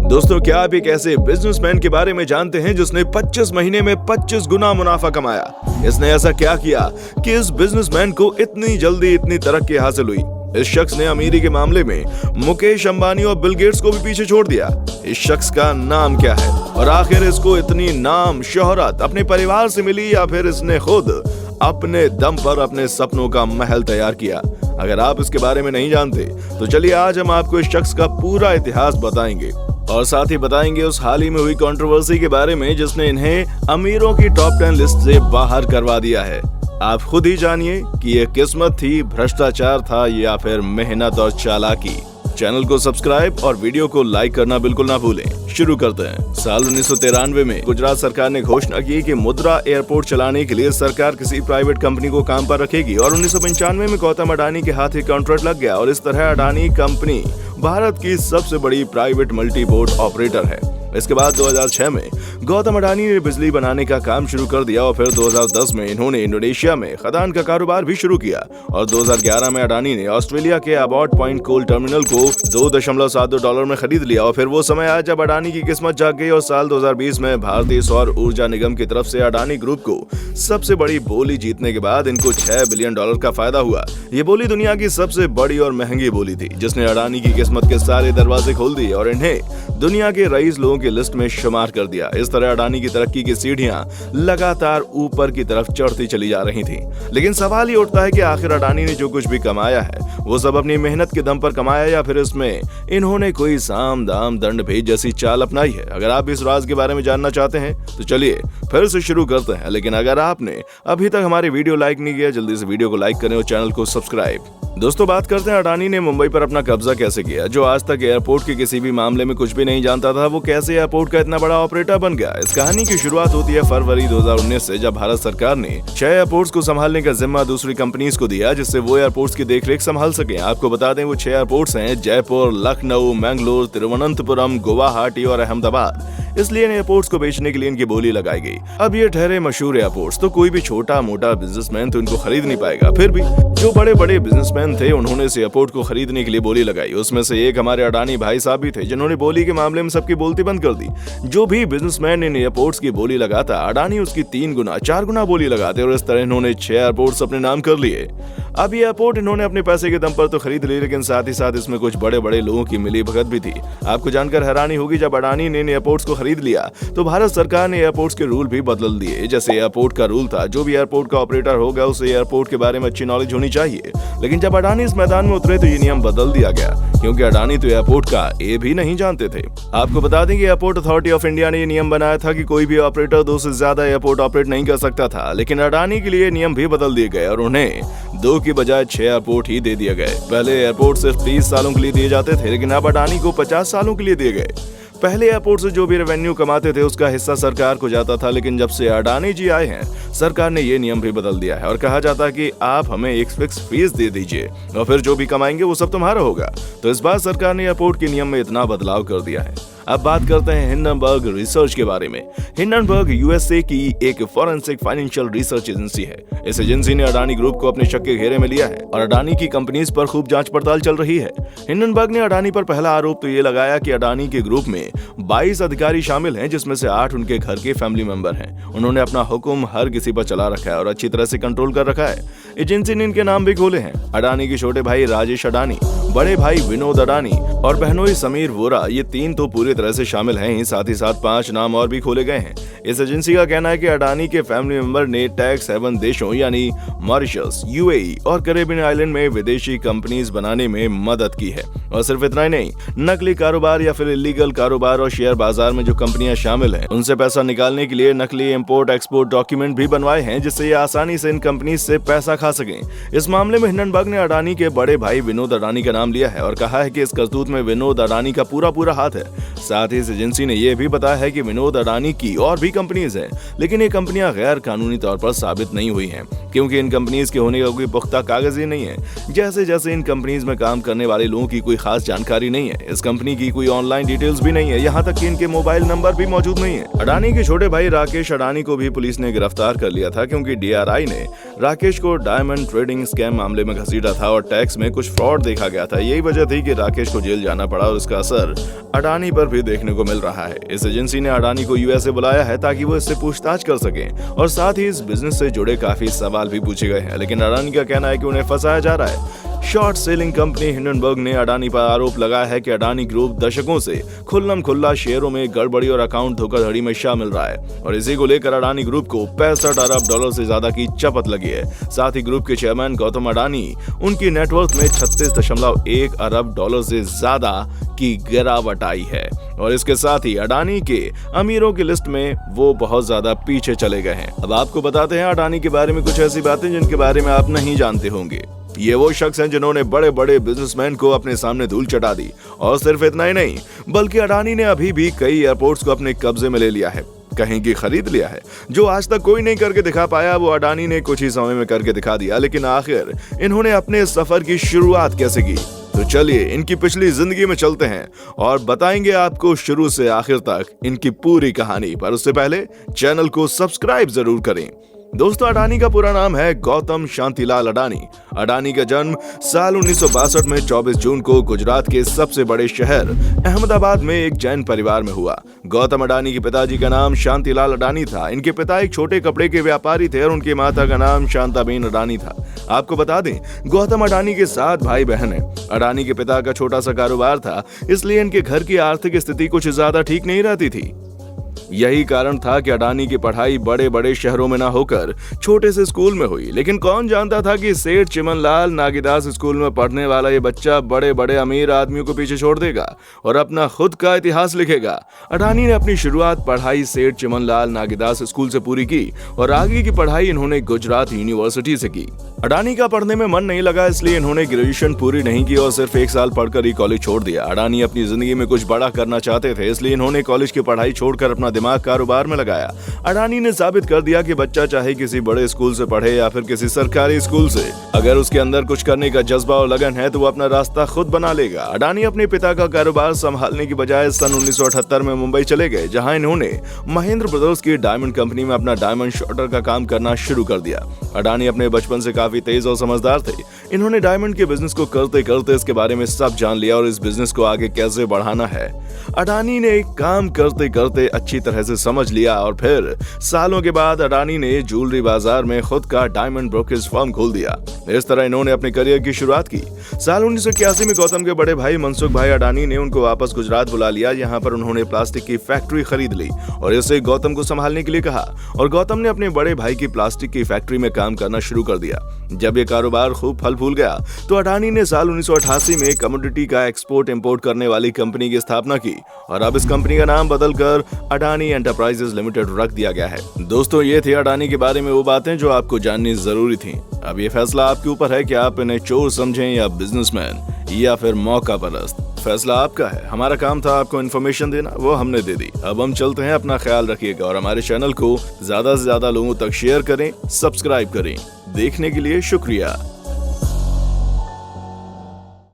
दोस्तों, क्या आप एक ऐसे बिजनेसमैन के बारे में जानते हैं जिसने 25 महीने में 25 गुना मुनाफा कमाया? इसने ऐसा क्या किया कि इस बिजनेसमैन को इतनी जल्दी इतनी तरक्की हासिल हुई? इस शख्स ने अमीरी के मामले में मुकेश अंबानी और बिल गेट्स को भी पीछे छोड़ दिया। इस शख्स का नाम क्या है और आखिर इसको इतनी नाम शोहरत अपने परिवार से मिली या फिर इसने खुद अपने दम पर अपने सपनों का महल तैयार किया? अगर आप इसके बारे में नहीं जानते तो चलिए आज हम आपको इस शख्स का पूरा इतिहास बताएंगे और साथ ही बताएंगे उस हाल ही में हुई कंट्रोवर्सी के बारे में जिसने इन्हें अमीरों की टॉप 10 लिस्ट से बाहर करवा दिया है। आप खुद ही जानिए कि ये किस्मत थी, भ्रष्टाचार था या फिर मेहनत और चालाकी। चैनल को सब्सक्राइब और वीडियो को लाइक करना बिल्कुल ना भूलें। शुरू करते हैं। साल 1993 में गुजरात सरकार ने घोषणा की कि मुद्रा एयरपोर्ट चलाने के लिए सरकार किसी प्राइवेट कंपनी को काम पर रखेगी और 1995 में गौतम अडानी के हाथ ही कॉन्ट्रैक्ट लग गया और इस तरह अडानी कंपनी भारत की सबसे बड़ी प्राइवेट मल्टी बोर्ड ऑपरेटर है। इसके बाद 2006 में गौतम अडानी ने बिजली बनाने का काम शुरू कर दिया और फिर 2010 में इन्होंने इंडोनेशिया में खदान का कारोबार भी शुरू किया और 2011 में अडानी ने ऑस्ट्रेलिया के अबॉट पॉइंट कोल टर्मिनल को $2.72 में खरीद लिया और फिर वो समय आया जब अडानी की किस्मत जाग गई और साल 2020 में भारतीय सौर ऊर्जा निगम की तरफ से अडानी ग्रुप को सबसे बड़ी बोली जीतने के बाद इनको $6 बिलियन का फायदा हुआ। ये बोली दुनिया की सबसे बड़ी और महंगी बोली थी जिसने अडानी की किस्मत के सारे दरवाजे खोल दिए और इन्हें दुनिया के रईस लोगों की लिस्ट में शुमार कर दिया। इस तरह अडानी की तरक्की की सीढ़ियां लगातार ऊपर की तरफ चढ़ती चली जा रही थी। लेकिन सवाल ये उठता है कि आखिर अडानी ने जो कुछ भी कमाया है वो सब अपनी मेहनत के दम पर कमाया या फिर इसमें इन्होंने कोई साम दाम दंड भेद जैसी चाल अपनाई है? अगर आप इस राज के बारे में जानना चाहते हैं तो चलिए फिर से शुरू करते हैं। लेकिन अगर आपने अभी तक हमारी वीडियो लाइक नहीं किया, जल्दी से वीडियो को लाइक करें और चैनल को सब्सक्राइब। दोस्तों, बात करते हैं अडानी ने मुंबई पर अपना कब्जा कैसे किया। जो आज तक एयरपोर्ट के किसी भी मामले में कुछ भी नहीं जानता था वो कैसे एयरपोर्ट का इतना बड़ा ऑपरेटर बन गया। इस कहानी की शुरुआत होती है फरवरी 2019 से, जब भारत सरकार ने 6 एयरपोर्ट्स को संभालने का जिम्मा दूसरी कंपनीज को दिया जिससे वो एयरपोर्ट्स की देखरेख संभाल सके। आपको बता दें वो 6 एयरपोर्ट्स हैं जयपुर, लखनऊ, मैंगलोर, तिरुवनंतपुरम, गुवाहाटी और अहमदाबाद। इसलिए इन एयरपोर्ट्स को बेचने के लिए इनकी बोली लगाई गई। अब ये ठहरे मशहूर एयरपोर्ट्स तो कोई भी छोटा मोटा बिजनेसमैन तो इनको खरीद नहीं पाएगा। फिर भी जो बड़े बड़े बिजनेसमैन थे उन्होंने इस एयरपोर्ट को खरीदने के लिए बोली लगाई। उसमें से एक हमारे अडानी भाई साहब भी थे जिन्होंने बोली के मामले में सबकी बोलती बंद कर दी। जो भी बिजनेसमैन इन एयरपोर्ट्स की बोली लगाता अडानी उसकी 3 गुना 4 गुना बोली लगाते और इस तरह इन्होंने 6 एयरपोर्ट्स अपने नाम कर लिए। अब ये एयरपोर्ट इन्होंने अपने पैसे के दम पर तो खरीद ली, लेकिन साथ ही साथ इसमें कुछ बड़े बड़े लोगों की मिली भगत भी थी। आपको जानकर हैरानी होगी, जब अडानी ने इन एयरपोर्ट्स को खरीद लिया तो भारत सरकार ने एयरपोर्ट्स के रूल भी बदल दिए। जैसे एयरपोर्ट का रूल था जो भी एयरपोर्ट का ऑपरेटर होगा उसे एयरपोर्ट के बारे में अच्छी नॉलेज होनी चाहिए, लेकिन जब अडानी इस मैदान में उतरे तो ये नियम बदल दिया गया क्योंकि अडानी तो एयरपोर्ट का ए भी नहीं जानते थे। आपको बता दें कि एयरपोर्ट अथॉरिटी ऑफ इंडिया ने ये नियम बनाया था कि कोई भी ऑपरेटर 2 से ज्यादा एयरपोर्ट ऑपरेट नहीं कर सकता था, लेकिन अडानी के लिए नियम भी बदल दिए गए और उन्हें 2 की बजाय 6 एयरपोर्ट ही दे दिए गए। पहले एयरपोर्ट सिर्फ 30 सालों के लिए दिए जाते थे, लेकिन अब अडानी को 50 सालों के लिए दिए गए। पहले एयरपोर्ट से जो भी रेवेन्यू कमाते थे उसका हिस्सा सरकार को जाता था, लेकिन जब से अडानी जी आए हैं सरकार ने ये नियम भी बदल दिया है और कहा जाता है कि आप हमें एक फिक्स फीस दे दीजिए और फिर जो भी कमाएंगे वो सब तुम्हारा होगा। तो इस बार सरकार ने एयरपोर्ट के नियम में इतना बदलाव कर दिया है। अब बात करते हैं हिंडनबर्ग रिसर्च के बारे में। हिंडनबर्ग यूएसए की एक फॉरेंसिक फाइनेंशियल रिसर्च एजेंसी है। इस एजेंसी ने अडानी ग्रुप को अपने शक के घेरे में लिया है और अडानी की कंपनीज पर खूब जांच पड़ताल चल रही है। हिंडनबर्ग ने अडानी पर पहला आरोप तो ये लगाया कि अडानी के ग्रुप में 22 अधिकारी शामिल हैं जिसमें से 8 उनके घर के फैमिली मेंबर हैं। उन्होंने अपना हुक्म हर किसी पर चला रखा है और अच्छी तरह से कंट्रोल कर रखा है। एजेंसी ने इनके नाम भी खोले हैं। अडानी के छोटे भाई राजेश अडानी, बड़े भाई विनोद अडानी और बहनोई समीर वोरा, ये 3 तो पूरी तरह से शामिल हैं ही, साथ ही साथ 5 नाम और भी खोले गए हैं। इस एजेंसी का कहना है कि अडानी के फैमिली मेंबर ने टैक्स हेवन देशों यानी मॉरिशस, यूएई और कैरेबियन आइलैंड में विदेशी कंपनीज बनाने में मदद की है। और सिर्फ इतना ही नहीं, नकली कारोबार या फिर इलीगल कारोबार और शेयर बाजार में जो कंपनियां शामिल हैं उनसे पैसा निकालने के लिए नकली इंपोर्ट एक्सपोर्ट डॉक्यूमेंट भी बनवाए हैं जिससे ये आसानी से इन कंपनीज से पैसा खा सकें। इस मामले में हिंडनबर्ग ने अडानी के बड़े भाई विनोद अडानी का नाम लिया है और कहा है कि इस करतूत में विनोद अडानी का पूरा हाथ है। साथ ही इस एजेंसी ने यह भी बताया है कि विनोद अडानी की और भी कंपनीज हैं, लेकिन ये कंपनियां गैर कानूनी तौर पर साबित नहीं हुई हैं क्योंकि इन कंपनीज के होने का कोई पुख्ता कागज ही नहीं है। जैसे जैसे इन कंपनीज में काम करने वाले लोगों की कोई खास जानकारी नहीं है, इस कंपनी की कोई ऑनलाइन डिटेल्स भी नहीं है, यहाँ तक कि इनके मोबाइल नंबर भी मौजूद नहीं है। अडानी के छोटे भाई राकेश अडानी को भी पुलिस ने गिरफ्तार कर लिया था क्योंकि डीआरआई ने राकेश को डायमंड ट्रेडिंग स्कैम मामले में घसीटा था और टैक्स में कुछ फ्रॉड देखा गया था। यही वजह थी कि राकेश को जेल जाना पड़ा और इसका असर अडानी पर भी देखने को मिल रहा है। इस एजेंसी ने अडानी को यूएसए बुलाया है ताकि वो इससे पूछताछ कर सके और साथ ही इस बिजनेस से जुड़े काफी सवाल भी पूछे गए हैं। लेकिन अडानी का कहना है कि उन्हें फंसाया जा रहा है। शॉर्ट सेलिंग कंपनी हिंडनबर्ग ने अडानी पर आरोप लगाया है कि अडानी ग्रुप दशकों से खुल्लम खुल्ला शेयरों में गड़बड़ी और अकाउंट धोखाधड़ी में शामिल रहा है और इसी को लेकर अडानी ग्रुप को 65 अरब डॉलर से ज्यादा की चपत लगी है। साथ ही ग्रुप के चेयरमैन गौतम अडानी उनकी नेटवर्थ में 36.1 अरब डॉलर से ज्यादा की गिरावट आई है और इसके साथ ही अडानी के अमीरों की लिस्ट में वो बहुत ज्यादा पीछे चले गए हैं। अब आपको बताते हैं अडानी के बारे में कुछ ऐसी बातें जिनके बारे में आप नहीं जानते होंगे। ये वो शख्स हैं जिन्होंने बड़े बड़े बिजनेसमैन को अपने सामने धूल चटा दी और सिर्फ इतना ही नहीं बल्कि अडानी ने अभी भी कई एयरपोर्ट्स को अपने कब्जे में ले लिया है, कहीं की खरीद लिया है। जो आज तक कोई नहीं करके दिखा पाया वो अडानी ने कुछ ही समय में करके दिखा दिया। लेकिन आखिर इन्होंने अपने सफर की शुरुआत कैसे की? तो चलिए इनकी पिछली जिंदगी में चलते हैं और बताएंगे आपको शुरू से आखिर तक इनकी पूरी कहानी। पर उससे पहले चैनल को सब्सक्राइब जरूर करें। दोस्तों, अडानी का पूरा नाम है गौतम शांतिलाल अडानी। अडानी का जन्म साल 1962 में 24 जून को गुजरात के सबसे बड़े शहर अहमदाबाद में एक जैन परिवार में हुआ। गौतम अडानी के पिताजी का नाम शांतिलाल अडानी था। इनके पिता एक छोटे कपड़े के व्यापारी थे और उनकी माता का नाम शांताबेन अडानी था। आपको बता दें, गौतम अडानी के 7 भाई बहन हैं। अडानी के पिता का छोटा सा कारोबार था, इसलिए इनके घर की आर्थिक स्थिति कुछ ज्यादा ठीक नहीं रहती थी। यही कारण था कि अडानी की पढ़ाई बड़े बड़े शहरों में ना होकर छोटे से स्कूल में हुई। लेकिन कौन जानता था कि सेठ चिमनलाल नागीदास स्कूल में पढ़ने वाला ये बच्चा बड़े बड़े अमीर आदमियों को पीछे छोड़ देगा और अपना खुद का इतिहास लिखेगा। अडानी ने अपनी शुरुआत पढ़ाई सेठ चिमनलाल नागीदास स्कूल से पूरी की और आगे की पढ़ाई इन्होंने गुजरात यूनिवर्सिटी से की। अडानी का पढ़ने में मन नहीं लगा, इसलिए इन्होंने ग्रेजुएशन पूरी नहीं की और सिर्फ 1 साल पढ़कर ही कॉलेज छोड़ दिया। अडानी अपनी जिंदगी में कुछ बड़ा करना चाहते थे, इसलिए इन्होंने कॉलेज की पढ़ाई छोड़कर अपना दिमाग कारोबार में लगाया। अडानी ने साबित कर दिया कि बच्चा चाहे किसी बड़े स्कूल से पढ़े या फिर किसी सरकारी स्कूल से, अगर उसके अंदर कुछ करने का जज्बा और लगन है तो वो अपना रास्ता खुद बना लेगा। अडानी अपने पिता का कारोबार संभालने की बजाय सन 1978 में मुंबई चले गए, जहां इन्होंने महेंद्र ब्रदर्स की डायमंड कंपनी में अपना डायमंड शॉर्टर का काम करना शुरू कर दिया। अडानी अपने बचपन से काफी तेज और समझदार थे। इन्होंने डायमंड के बिजनेस को करते करते इसके बारे में सब जान लिया और इस बिजनेस को आगे कैसे बढ़ाना है अडानी ने काम करते करते अच्छी तरह से समझ लिया और फिर सालों के बाद अडानी ने ज्वेलरी बाजार में खुद का डायमंड ब्रोकरेज फर्म खोल दिया। इस तरह इन्होंने अपने करियर की शुरुआत की। साल 1981 में गौतम के बड़े भाई मनसुख भाई अडानी ने उनको वापस गुजरात बुला लिया। यहाँ पर उन्होंने प्लास्टिक की फैक्ट्री खरीद ली और इसे गौतम को संभालने के लिए कहा और गौतम ने अपने बड़े भाई की प्लास्टिक की फैक्ट्री में काम करना शुरू कर दिया। जब ये कारोबार खूब फल फूल गया तो अडानी ने साल 1988 में कमोडिटी का एक्सपोर्ट इंपोर्ट करने वाली कंपनी की स्थापना की और अब इस कंपनी का नाम बदलकर अडानी एंटरप्राइजेज लिमिटेड रख दिया गया है। दोस्तों, ये थी अडानी के बारे में वो बातें जो आपको जाननी जरूरी थी। अब ये फैसला आपके ऊपर है कि आप इन्हें चोर समझें या बिजनेसमैन या फिर मौका परस्त। फैसला आपका है। हमारा काम था आपको इन्फॉर्मेशन देना, वो हमने दे दी। अब हम चलते हैं। अपना ख्याल रखिएगा और हमारे चैनल को ज्यादा से ज्यादा लोगों तक शेयर करें, सब्सक्राइब करें। देखने के लिए शुक्रिया।